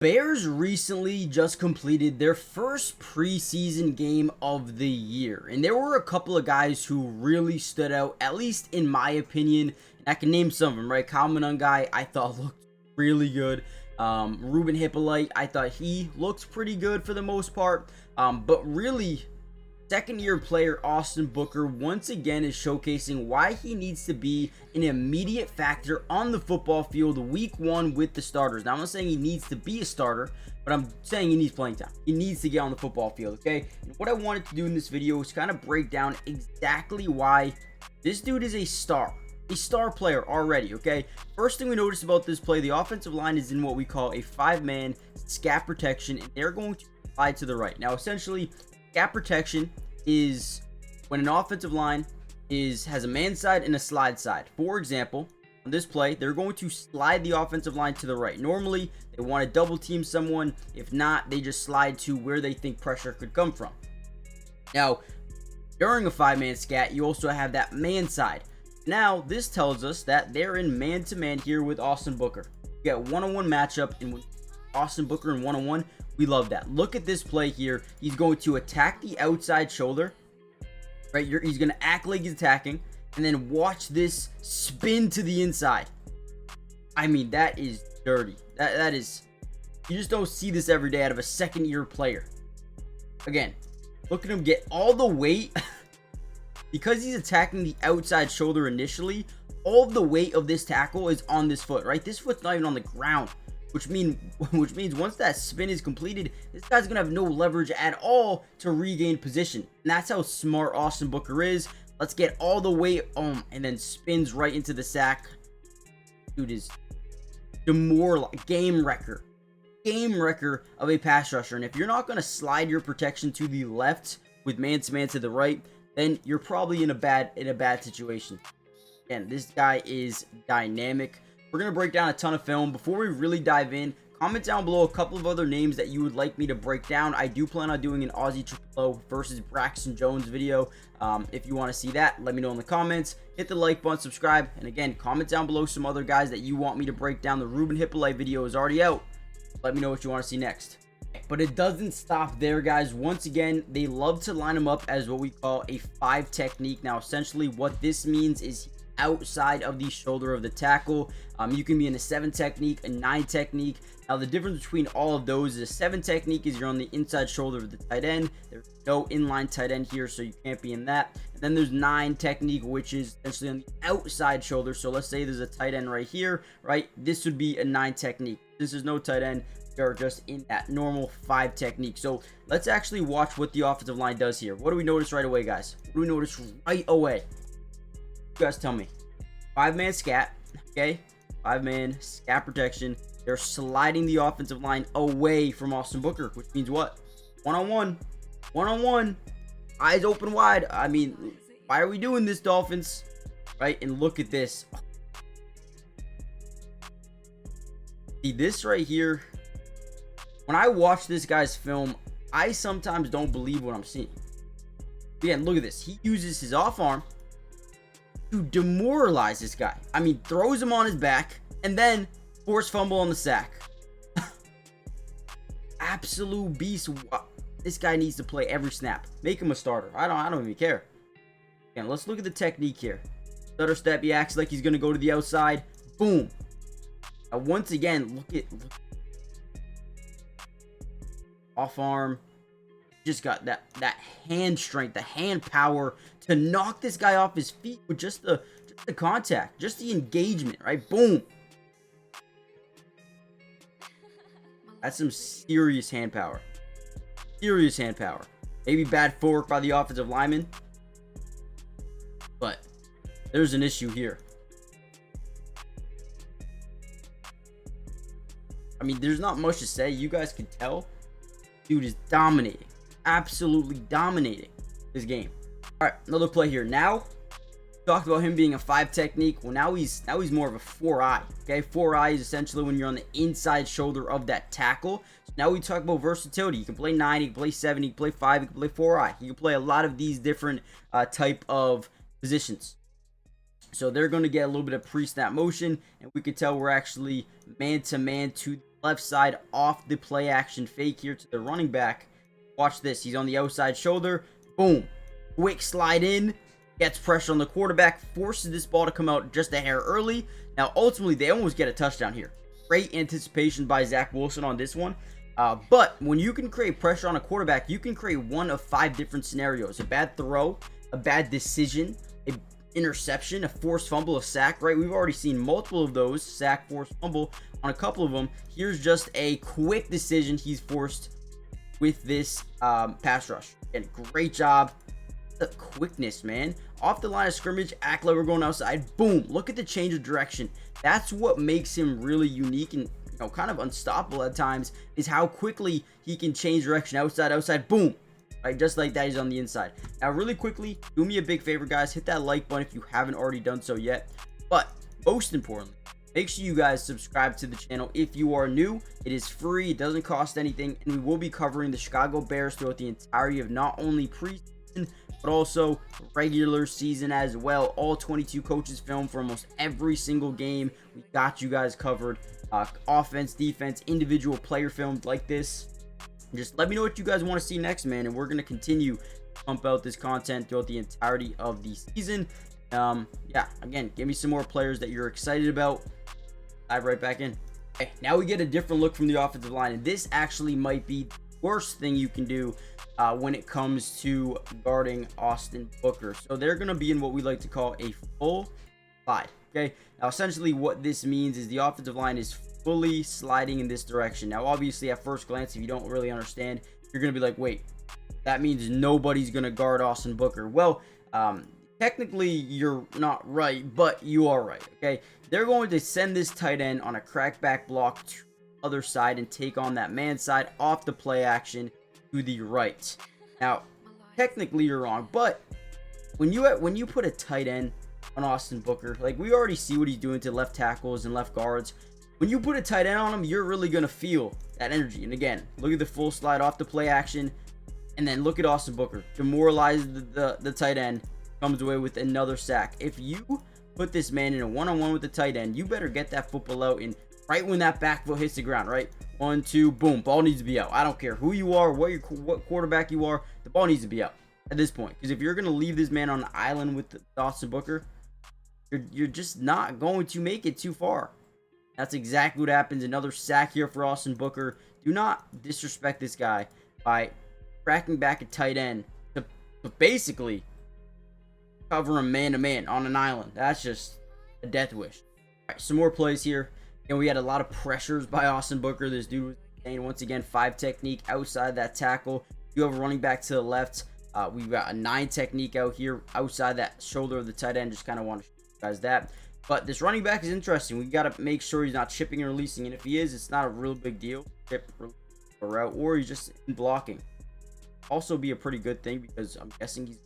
Bears recently just completed their first preseason game of the year, and there were a couple of guys who really stood out, at least in my opinion. And I can name some of them, right? Kyle Monangai, I thought looked really good. Ruben Hippolyte, I thought he looked pretty good for the most part. But really, second-year player Austin Booker once again is showcasing why he needs to be an immediate factor on the football field week one with the starters. Now, I'm not saying he needs to be a starter, but I'm saying he needs playing time. He needs to get on the football field, okay? And what I wanted to do in this video is kind of break down exactly why this dude is a star player already, okay? First thing we notice about this play, the offensive line is in what we call a 5-man scat protection, and they're going to slide to the right. Now, essentially, gap protection is when an offensive line has a man side and a slide side. For example, on this play, they're going to slide the offensive line to the right. Normally, they want to double team someone. If not, they just slide to where they think pressure could come from. Now, during a 5-man scat, you also have that man side. Now, this tells us that they're in man-to-man here with Austin Booker. You get one-on-one matchup, and with Austin Booker in one-on-one, we love that. Look at this play here. He's going to attack the outside shoulder, right? He's going to act like he's attacking, and then watch this spin to the inside. I mean, that is dirty. That is, you just don't see this every day out of a second-year player. Again, look at him get all the weight. Because he's attacking the outside shoulder initially, all of the weight of this tackle is on this foot, right? This foot's not even on the ground. Which means once that spin is completed, this guy's going to have no leverage at all to regain position. And that's how smart Austin Booker is. Let's get all the weight and then spins right into the sack. Dude is game wrecker of a pass rusher. And if you're not going to slide your protection to the left with man-to-man to the right, then you're probably in a bad situation. Again, this guy is dynamic. We're going to break down a ton of film. Before we really dive in, comment down below a couple of other names that you would like me to break down. I do plan on doing an Aussie Triple O versus Braxton Jones video. If you want to see that, let me know in the comments. Hit the like button, subscribe, and again, comment down below some other guys that you want me to break down. The Ruben Hippolyte video is already out. Let me know what you want to see next. But it doesn't stop there, guys. Once again, they love to line them up as what we call a 5 technique. Now, essentially what this means is outside of the shoulder of the tackle. You can be in a 7 technique, a 9 technique. Now, the difference between all of those is a 7 technique is you're on the inside shoulder of the tight end. There's no inline tight end here, so you can't be in that. And then there's 9 technique, which is essentially on the outside shoulder. So let's say there's a tight end right here, right? This would be a 9 technique. This is no tight end. They're just in that normal 5 technique. So let's actually watch what the offensive line does here. What do we notice right away, guys? What do we notice right away? You guys tell me. 5-man scat, okay? 5-man scat protection. They're sliding the offensive line away from Austin Booker, which means what? One-on-one, eyes open wide. I mean, why are we doing this, Dolphins? Right? And look at this. See, this right here, when I watch this guy's film, I sometimes don't believe what I'm seeing. Again, look at this. He uses his off arm to demoralize this guy. I mean, throws him on his back and then force fumble on the sack. Absolute beast. This guy needs to play every snap. Make him a starter. I don't even care. Again, let's look at the technique here. Stutter step. He acts like he's going to go to the outside. Boom. Now, once again, look off arm. Just got that hand strength, the hand power to knock this guy off his feet with just the contact, just the engagement, right? Boom. That's some serious hand power. Serious hand power. Maybe bad footwork by the offensive lineman, but there's an issue here. I mean, there's not much to say. You guys can tell. Dude is dominating. Absolutely dominating this game. All right, another play here. Now, talked about him being a 5 technique. Well, now he's more of a 4-eye. Okay, 4-eye is essentially when you're on the inside shoulder of that tackle. So now we talk about versatility. You can play 9, you can play 7, you can play 5, you can play 4-eye. You can play a lot of these different type of positions. So they're going to get a little bit of pre-snap motion, and we can tell we're actually man-to-man to the left side off the play action fake here to the running back. Watch this. He's on the outside shoulder. Boom. Quick slide in. Gets pressure on the quarterback. Forces this ball to come out just a hair early. Now, ultimately, they almost get a touchdown here. Great anticipation by Zach Wilson on this one. But when you can create pressure on a quarterback, you can create one of 5 different scenarios. A bad throw, a bad decision, an interception, a forced fumble, a sack, right? We've already seen multiple of those. Sack, forced fumble on a couple of them. Here's just a quick decision he's forced with this pass rush. And great job. The quickness, man. Off the line of scrimmage, act like we're going outside. Boom. Look at the change of direction. That's what makes him really unique and kind of unstoppable at times, is how quickly he can change direction. Outside, boom. Right, just like that, he's on the inside. Now, really quickly, do me a big favor, guys. Hit that like button if you haven't already done so yet. But most importantly, make sure you guys subscribe to the channel if you are new. It is free. It doesn't cost anything. And we will be covering the Chicago Bears throughout the entirety of not only preseason, but also regular season as well. All 22 coaches film for almost every single game. We got you guys covered. Offense, defense, individual player films like this. Just let me know what you guys want to see next, man, and we're going to continue to pump out this content throughout the entirety of the season. Yeah, again, give me some more players that you're excited about. Dive right back in. Okay, now we get a different look from the offensive line, and this actually might be the worst thing you can do when it comes to guarding Austin Booker. So they're going to be in what we like to call a full slide. Okay, now essentially what this means is the offensive line is fully sliding in this direction. Now, obviously, at first glance, if you don't really understand, you're going to be like, wait, that means nobody's going to guard Austin Booker. Well, technically, you're not right, but you are right, okay? They're going to send this tight end on a crackback block to the other side and take on that man side off the play action to the right. Now, technically, you're wrong, but when you put a tight end on Austin Booker, like, we already see what he's doing to left tackles and left guards. When you put a tight end on him, you're really going to feel that energy. And again, look at the full slide off the play action. And then look at Austin Booker. Demoralize the tight end. Comes away with another sack. If you put this man in a one-on-one with the tight end, you better get that football out in right when that back foot hits the ground, right? 1, 2, boom. Ball needs to be out. I don't care who you are, what quarterback you are. The ball needs to be out at this point. Because if you're going to leave this man on an island with Austin Booker, you're just not going to make it too far. That's exactly what happens. Another sack here for Austin Booker. Do not disrespect this guy by cracking back a tight end to basically cover him man-to-man on an island. That's just a death wish. All right, some more plays here. And we had a lot of pressures by Austin Booker. This dude was insane. Once again, 5 technique outside that tackle. You have a running back to the left. We've got a 9 technique out here outside that shoulder of the tight end. Just kind of want to show you guys that. But this running back is interesting. We got to make sure he's not chipping and releasing. And if he is, it's not a real big deal. Chip, release, or route, or he's just in blocking. Also be a pretty good thing because I'm guessing he's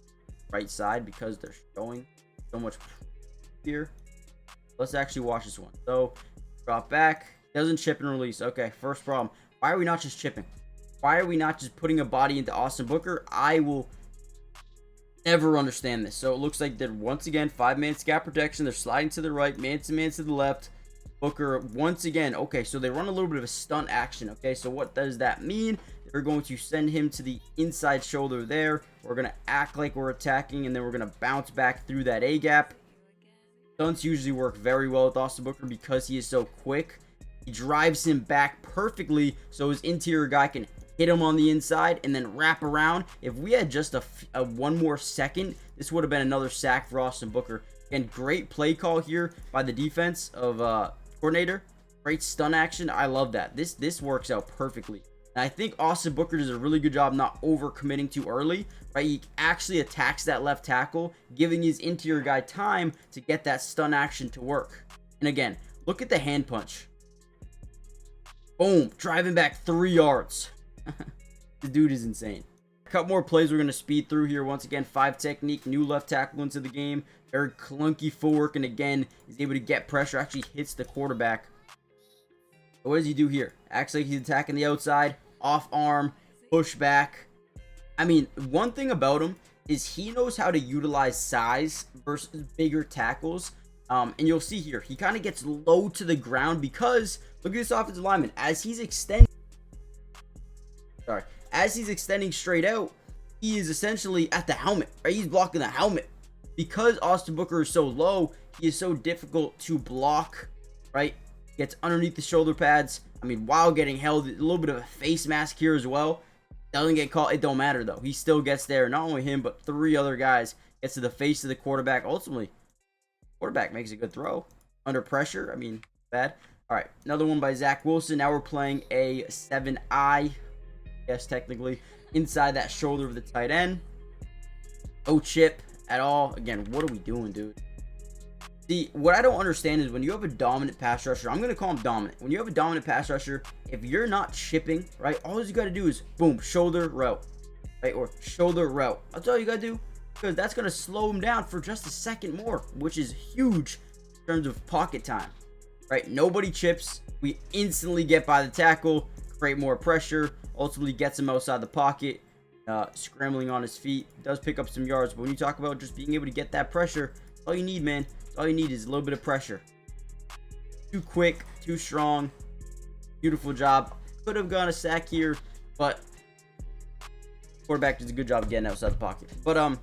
right side because they're showing so much here. Let's actually watch this one. So, drop back. Doesn't chip and release. Okay, first problem. Why are we not just chipping? Why are we not just putting a body into Austin Booker? I will never understand this. So it looks like they're once again 5-man scat protection. They're sliding to the right, man to the left. Booker once again. Okay, so they run a little bit of a stunt action. Okay, so what does that mean? They're going to send him to the inside shoulder there. We're going to act like we're attacking, and then we're going to bounce back through that A gap. Stunts usually work very well with Austin Booker because he is so quick. He drives him back perfectly so his interior guy can hit him on the inside and then wrap around. If we had just a one more second, this would have been another sack for Austin Booker. Again, great play call here by the defense of coordinator. Great stunt action. I love that. This works out perfectly. And I think Austin Booker does a really good job not overcommitting too early. Right, he actually attacks that left tackle, giving his interior guy time to get that stunt action to work. And again, look at the hand punch. Boom, driving back 3 yards. The dude is insane. A couple more plays we're going to speed through here. Once again, 5 technique, new left tackle into the game. Very clunky footwork, and again, he's able to get pressure, actually hits the quarterback. So what does he do here? Acts like he's attacking the outside, off arm, push back. I mean, one thing about him is he knows how to utilize size versus bigger tackles. And you'll see here, he kind of gets low to the ground because Look at this offensive lineman. As he's extending straight out, he is essentially at the helmet, right? He's blocking the helmet. Because Austin Booker is so low, he is so difficult to block, right? Gets underneath the shoulder pads. I mean, while getting held, a little bit of a face mask here as well. Doesn't get caught. It don't matter, though. He still gets there. Not only him, but 3 other guys. Gets to the face of the quarterback. Ultimately, quarterback makes a good throw. Under pressure, I mean, bad. All right, another one by Zach Wilson. Now we're playing a 7-eye. Yes, technically. Inside that shoulder of the tight end. No chip at all. Again, what are we doing, dude? See, what I don't understand is when you have a dominant pass rusher, I'm going to call him dominant. When you have a dominant pass rusher, if you're not chipping, right, all you got to do is, boom, shoulder route, right, or shoulder route. That's all you got to do, because that's going to slow him down for just a second more, which is huge in terms of pocket time, right? Nobody chips. We instantly get by the tackle, create more pressure, ultimately gets him outside the pocket, scrambling on his feet. Does pick up some yards, but when you talk about just being able to get that pressure, that's all you need, man. All you need is a little bit of pressure. Too quick, too strong. Beautiful job. Could have gone a sack here, but quarterback does a good job of getting outside the pocket. But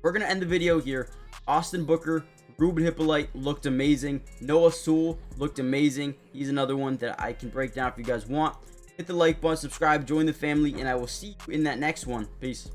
we're gonna end the video here. Austin Booker, Ruben Hippolyte looked amazing. Noah Sewell looked amazing. He's another one that I can break down if you guys want. Hit the like button, subscribe, join the family, and I will see you in that next one. Peace.